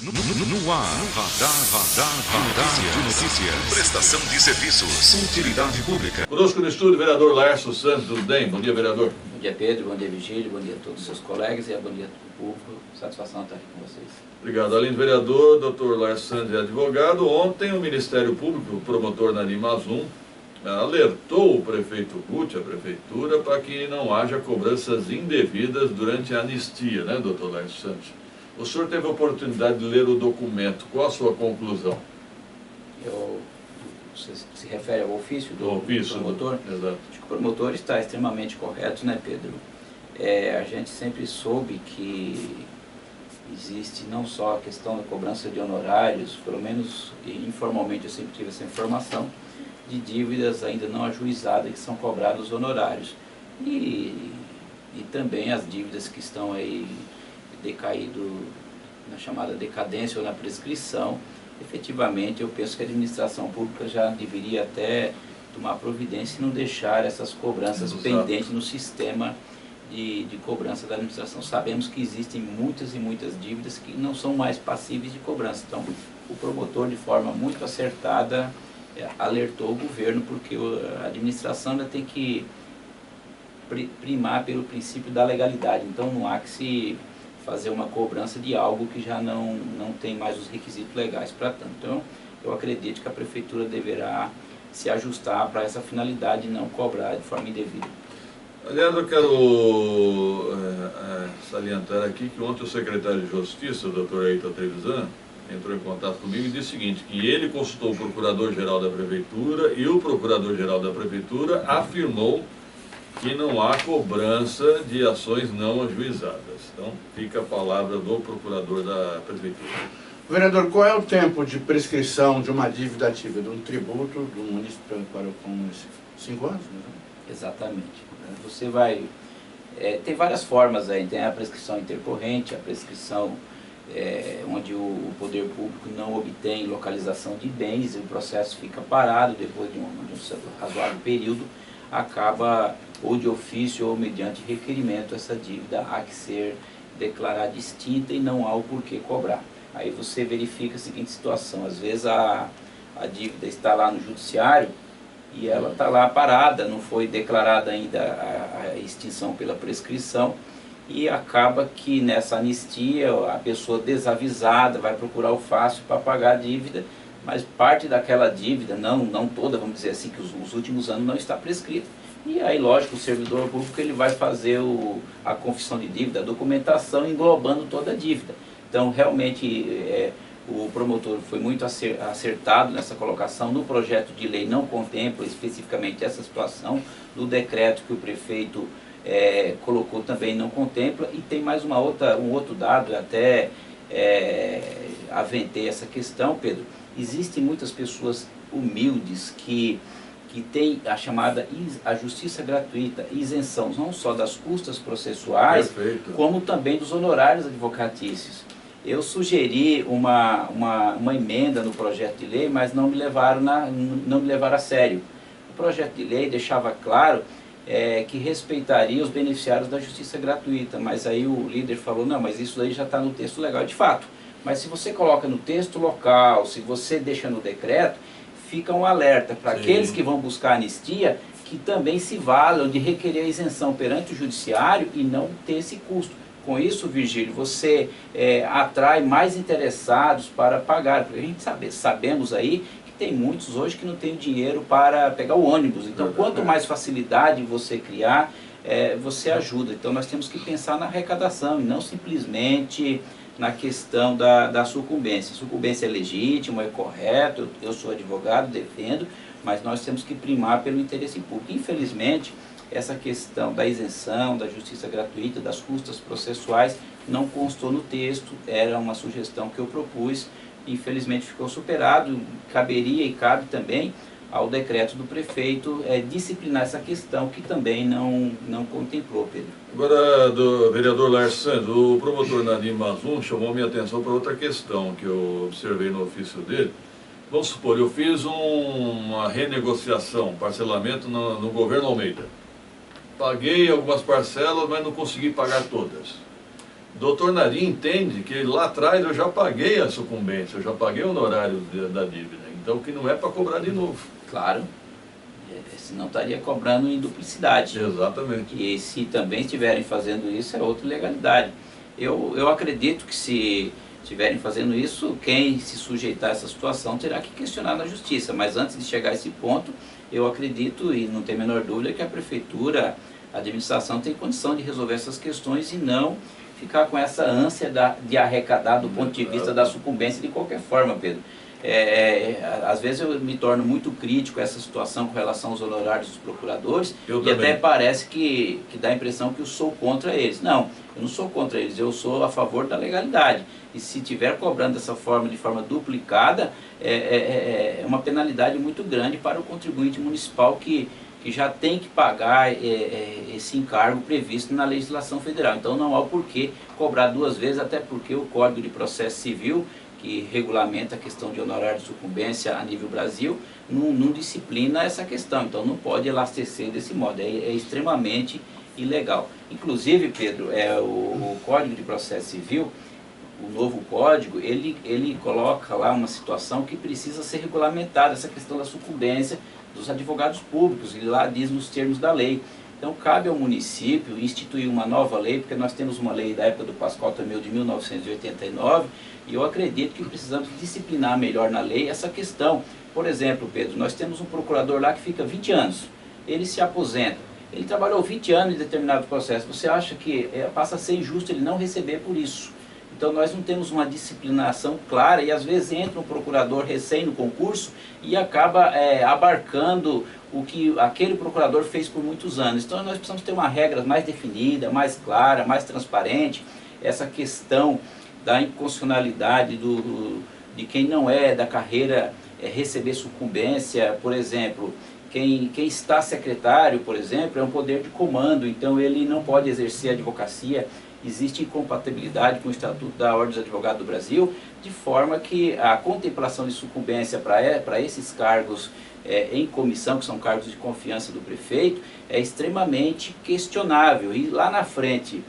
No ar, radar de notícias. Prestação de serviços. Utilidade pública. Conosco no estúdio, vereador Laércio Santos do DEM. Bom dia, vereador. Bom dia, Pedro. Bom dia, Vigílio. Bom dia a todos os seus colegas e bom dia a todo o público. Satisfação estar aqui com vocês. Obrigado. Além do vereador, doutor Laércio Santos é advogado. Ontem o Ministério Público, o promotor Nadim Mazum, alertou o prefeito Guti, a prefeitura, para que não haja cobranças indevidas durante a anistia, né, doutor Laércio Santos? O senhor teve a oportunidade de ler o documento. Qual a sua conclusão? Você se refere ao ofício do promotor? Exato. Acho que o promotor está extremamente correto, né, Pedro? A gente sempre soube que existe não só a questão da cobrança de honorários, pelo menos informalmente eu sempre tive essa informação, de dívidas ainda não ajuizadas que são cobrados honorários. E também as dívidas que estão aí decaído na chamada decadência ou na prescrição. Efetivamente, eu penso que a administração pública já deveria até tomar providência e não deixar essas cobranças pendentes no sistema de cobrança da administração. Sabemos que existem muitas e muitas dívidas que não são mais passíveis de cobrança. Então, o promotor, de forma muito acertada, alertou o governo, porque a administração ainda tem que primar pelo princípio da legalidade. Então, não há que se fazer uma cobrança de algo que já não tem mais os requisitos legais para tanto. Então, eu acredito que a prefeitura deverá se ajustar para essa finalidade e não cobrar de forma indevida. Aliás, eu quero salientar aqui que ontem o secretário de Justiça, o doutor Ayrton Trevisan, entrou em contato comigo e disse o seguinte, que ele consultou o procurador-geral da prefeitura e o procurador-geral da prefeitura afirmou que não há cobrança de ações não ajuizadas. Então, fica a palavra do procurador da prefeitura. Vereador, qual é o tempo de prescrição de uma dívida ativa, de um tributo do município para o município? 5 anos? Né? Exatamente. Você vai... tem várias formas aí, tem a prescrição intercorrente, a prescrição onde o poder público não obtém localização de bens e o processo fica parado depois de um razoável período, acaba ou de ofício ou mediante requerimento essa dívida há que ser declarada extinta e não há o porquê cobrar. Aí você verifica a seguinte situação, às vezes a dívida está lá no judiciário e ela está lá parada, não foi declarada ainda a extinção pela prescrição e acaba que nessa anistia a pessoa desavisada vai procurar o fácil para pagar a dívida, mas parte daquela dívida, não toda, vamos dizer assim, que os últimos anos não está prescrita. E aí, lógico, o servidor público ele vai fazer a confissão de dívida, a documentação englobando toda a dívida. Então, realmente, o promotor foi muito acertado nessa colocação. No projeto de lei não contempla especificamente essa situação, do decreto que o prefeito colocou também não contempla. E tem mais um outro dado, até aventei essa questão, Pedro. Existem muitas pessoas humildes que tem a chamada a justiça gratuita, isenção não só das custas processuais, como também dos honorários advocatícios. Eu sugeri uma emenda no projeto de lei, mas não me levaram a sério. O projeto de lei deixava claro que respeitaria os beneficiários da justiça gratuita, mas aí o líder falou, não, mas isso aí já está no texto legal, de fato. Mas se você coloca no texto local, se você deixa no decreto, fica um alerta para aqueles que vão buscar anistia, que também se valam de requerer a isenção perante o judiciário e não ter esse custo. Com isso, Virgílio, você atrai mais interessados para pagar, porque a gente sabemos aí que tem muitos hoje que não tem dinheiro para pegar o ônibus. Então, quanto mais facilidade você criar, você ajuda. Então, nós temos que pensar na arrecadação e não simplesmente na questão da sucumbência. A sucumbência é legítima, é correto, eu sou advogado, defendo, mas nós temos que primar pelo interesse público. Infelizmente, essa questão da isenção, da justiça gratuita, das custas processuais, não constou no texto, era uma sugestão que eu propus, infelizmente ficou superado, caberia e cabe também ao decreto do prefeito disciplinar essa questão, que também não contemplou, Pedro. Agora, do vereador Laércio Santos, o promotor Nadim Mazum chamou minha atenção para outra questão que eu observei no ofício dele. Vamos supor, eu fiz uma renegociação, parcelamento no governo Almeida. Paguei algumas parcelas, mas não consegui pagar todas. Doutor Narim entende que lá atrás eu já paguei a sucumbência, eu já paguei o honorário da dívida, então que não é para cobrar de novo. Claro, senão estaria cobrando em duplicidade. Exatamente. E se também estiverem fazendo isso, é outra ilegalidade. Eu acredito que se estiverem fazendo isso, quem se sujeitar a essa situação terá que questionar na justiça, mas antes de chegar a esse ponto, eu acredito, e não tem a menor dúvida, que a prefeitura, a administração tem condição de resolver essas questões e não ficar com essa ânsia de arrecadar do ponto de vista da sucumbência de qualquer forma, Pedro. Às vezes eu me torno muito crítico a essa situação com relação aos honorários dos procuradores e até parece que dá a impressão que eu sou contra eles. Não, eu não sou contra eles, eu sou a favor da legalidade. E se estiver cobrando dessa forma, de forma duplicada, é uma penalidade muito grande para o contribuinte municipal que já tem que pagar esse encargo previsto na legislação federal. Então não há o porquê cobrar duas vezes, até porque o Código de Processo Civil, que regulamenta a questão de honorário de sucumbência a nível Brasil, não disciplina essa questão. Então não pode elastecer desse modo, é extremamente ilegal. Inclusive, Pedro, o Código de Processo Civil, o novo código, ele coloca lá uma situação que precisa ser regulamentada, essa questão da sucumbência dos advogados públicos, e lá diz nos termos da lei. Então cabe ao município instituir uma nova lei, porque nós temos uma lei da época do Pascoal Tamil de 1989, e eu acredito que precisamos disciplinar melhor na lei essa questão. Por exemplo, Pedro, nós temos um procurador lá que fica 20 anos, ele se aposenta, ele trabalhou 20 anos em determinado processo, você acha que passa a ser injusto ele não receber por isso? Então nós não temos uma disciplinação clara e às vezes entra um procurador recém no concurso e acaba abarcando o que aquele procurador fez por muitos anos. Então nós precisamos ter uma regra mais definida, mais clara, mais transparente. Essa questão da inconstitucionalidade de quem não é da carreira receber sucumbência, por exemplo, quem está secretário, por exemplo, é um poder de comando, então ele não pode exercer a advocacia. Existe incompatibilidade com o Estatuto da Ordem dos Advogados do Brasil, de forma que a contemplação de sucumbência para esses cargos em comissão, que são cargos de confiança do prefeito, é extremamente questionável. E lá na frente,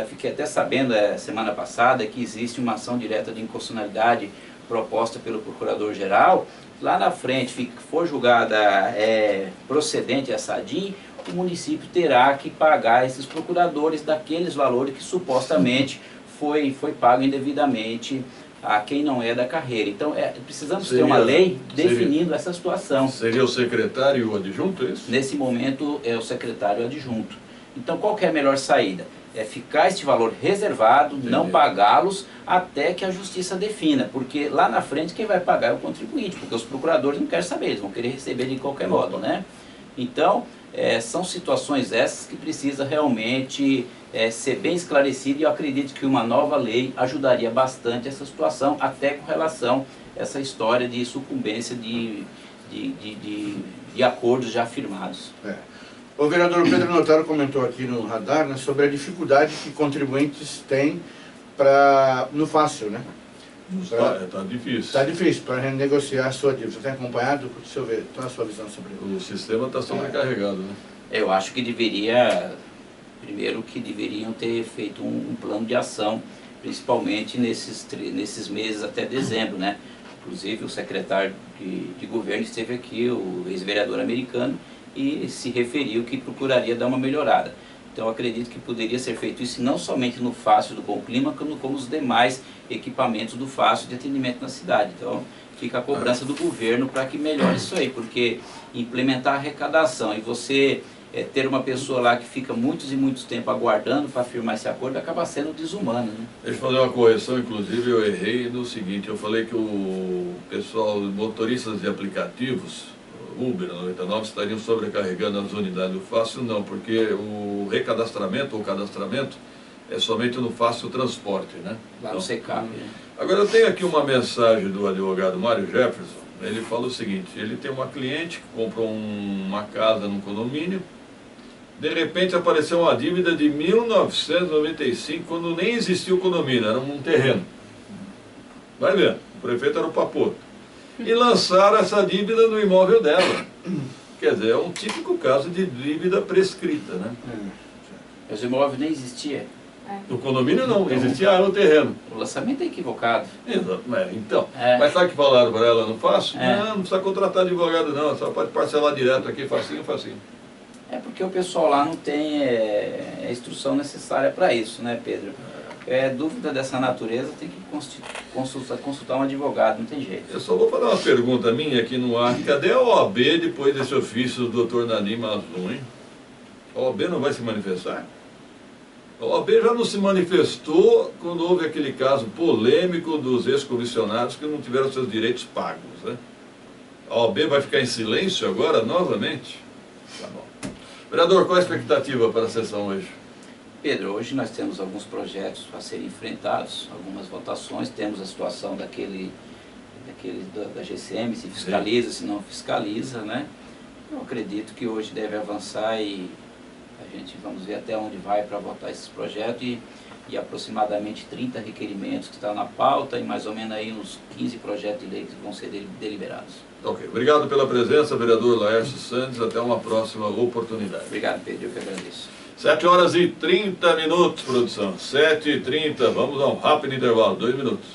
fiquei até sabendo semana passada que existe uma ação direta de inconstitucionalidade proposta pelo Procurador-Geral. Lá na frente, for julgada procedente essa ADIM, o município terá que pagar esses procuradores daqueles valores que supostamente foi pago indevidamente a quem não é da carreira. Então precisamos ter uma lei definindo essa situação. Seria o secretário e o adjunto, é isso? Nesse momento é o secretário adjunto. Então qual que é a melhor saída? É ficar este valor reservado, não pagá-los até que a justiça defina, porque lá na frente quem vai pagar é o contribuinte, porque os procuradores não querem saber, eles vão querer receber de qualquer modo, né? Então, são situações essas que precisa realmente ser bem esclarecido, e eu acredito que uma nova lei ajudaria bastante essa situação, até com relação a essa história de sucumbência de acordos já firmados. O vereador Pedro Notaro comentou aqui no radar, né, sobre a dificuldade que contribuintes têm no fácil, né? Está difícil. Está difícil para renegociar a sua dívida. Você tem acompanhado? Deixa eu ver, qual a sua visão sobre isso? O sistema está sobrecarregado, né? Eu acho que primeiro que deveriam ter feito um plano de ação, principalmente nesses meses até dezembro, né? Inclusive o secretário de governo esteve aqui, o ex-vereador americano, e se referiu que procuraria dar uma melhorada. Então eu acredito que poderia ser feito isso não somente no Fácil do Bom Clima, como os demais equipamentos do Fácil de atendimento na cidade. Então fica a cobrança do governo para que melhore isso aí, porque implementar a arrecadação e você ter uma pessoa lá que fica muitos e muitos tempo aguardando para firmar esse acordo acaba sendo desumano, né? Deixa eu fazer uma correção, inclusive eu errei no seguinte, eu falei que o pessoal, motoristas de aplicativos, Uber, 99, estariam sobrecarregando as unidades do Fácil, não, porque o recadastramento ou cadastramento é somente no Fácil Transporte, né? Lá no SECAP. Agora eu tenho aqui uma mensagem do advogado Mário Jefferson, ele fala o seguinte, ele tem uma cliente que comprou uma casa num condomínio, de repente apareceu uma dívida de 1995, quando nem existia o condomínio, era um terreno. Vai ver, o prefeito era o Papoto. E lançaram essa dívida no imóvel dela. Quer dizer, é um típico caso de dívida prescrita, né? Mas o imóvel nem existia. No condomínio não, existia área no terreno. O lançamento é equivocado. Exato, então. Mas sabe o que falaram para ela? Não faço? Não precisa contratar advogado não, só pode parcelar direto aqui, facinho, facinho. É porque o pessoal lá não tem a instrução necessária para isso, né, Pedro? Dúvida dessa natureza tem que consultar um advogado, não tem jeito. Eu só vou fazer uma pergunta minha aqui no ar. Cadê a OAB depois desse ofício do Dr. Nadim Mazum, hein? A OAB não vai se manifestar? A OAB já não se manifestou quando houve aquele caso polêmico dos ex-comissionados que não tiveram seus direitos pagos, né? A OAB vai ficar em silêncio agora, novamente? Tá bom. Vereador, qual a expectativa para a sessão hoje? Pedro, hoje nós temos alguns projetos a serem enfrentados, algumas votações, temos a situação da GCM, se fiscaliza, se não fiscaliza, né? Eu acredito que hoje deve avançar e a gente vamos ver até onde vai para votar esses projetos e aproximadamente 30 requerimentos que estão na pauta e mais ou menos aí uns 15 projetos de lei que vão ser deliberados. Ok, obrigado pela presença, vereador Laércio Santos, até uma próxima oportunidade. Obrigado, Pedro, eu que agradeço. 7 horas e 30 minutos, produção. 7h30, vamos a um rápido intervalo, 2 minutos.